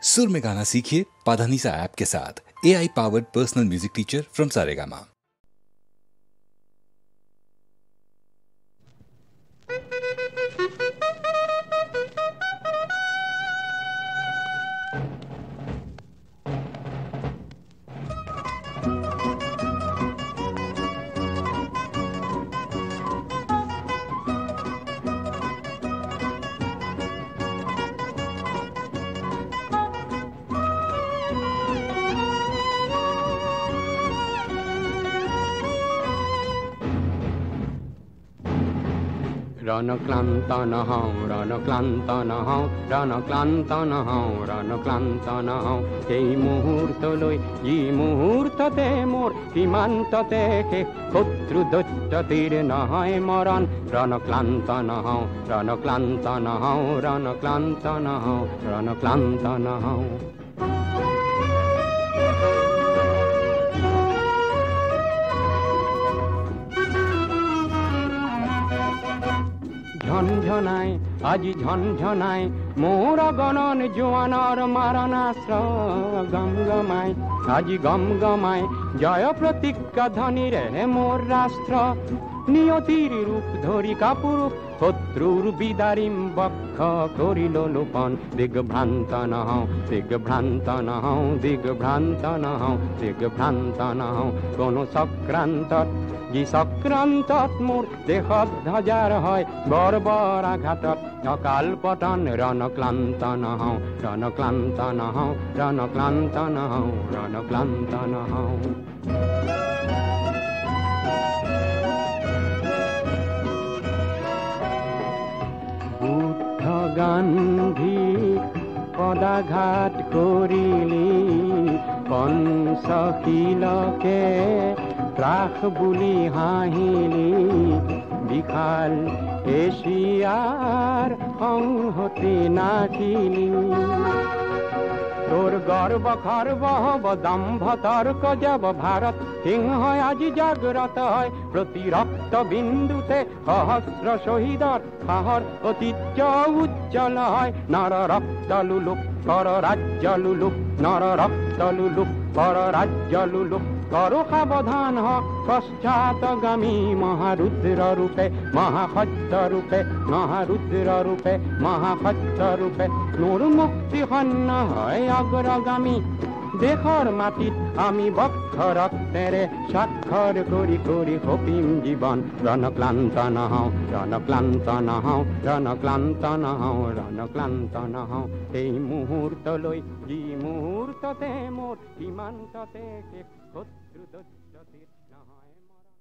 सुर में गाना सीखिए पाधानीसा ऐप के साथ। AI powered personal music teacher from Saregama. রণক্লান্ত নহও রণক্লান্ত নহও রণক্লান্ত নহও রণক্লান্ত নহও এই মুহূর্ত লই ই মুহূর্ততে মোর সীমান্ততে কে শত্রু দৈত্য তীর নহয় মরণ রণক্লান্ত নহও রণক্লান্ত নহও রণক্লান্ত নহও রণক্লান্ত নহও ঝনঝনায় আজি ঝনঝনায় মোর গণন জোয়ানর মারণাস্ত্র গমগমায় আজি গমগমায় জয় প্রতিজ্ঞা ধনী রে মোর রাষ্ট্র নিয়তির রূপ ধরি কাপুরূপ শত্রুর বিদারিম বক্ষ করিল লোপন দিগভ্রান্ত নহও দিগভ্রান্ত নহও দিগভ্রান্ত নহও দিগভ্রান্ত নহও কোন চক্রান্ত যি চক্রান্তত মোর দেহত ধ্বজার হয় বর্বর আঘাতত অকাল পতন রণক্লান্ত নহও রণক্লান্ত নহও রণক্লান্ত নহও রণক্লান্ত নহও বুদ্ধ গান্ধী পদাঘাত করিলি পঞ্চশীলকে ত্রাস বুলি হাঁহিলি বিশাল এশিয়ার সংহতি নাচিলি তোর গর্ব খর্ব হব দম্ভ তর্ক যাব ভারত সিংহ আজি জাগ্রত হয় প্রতি রক্ত বিন্দুতে সহস্র শহীদর সাহর ঐতিহ্য উজ্জ্বল হয় নর রক্ত লুলুক কর রাজ্য লুলুক নর রক্ত লুলুক কর রাজ্য লুলুক করো সাবধান হ পশ্চাৎগামী মহারুদ্র রূপে মহাখদ্য রূপে মহারুদ্র রূপে মহাখদ্য রূপে নূর মুক্তি হন্য হয় অগ্রগামী দেশর মাটিত আমি বক্ষ রক্তেরে স্বাক্ষর করি করি হপিম জীবন রণক্লান্ত নহও রণক্লান্ত নহও রণক্লান্ত নহও রণক্লান্ত নহও এই মুহূর্ত লৈ যি মুহূর্ততে মোর সীমান্ততে শত্রু দৈত্য তীর নহয় মরণ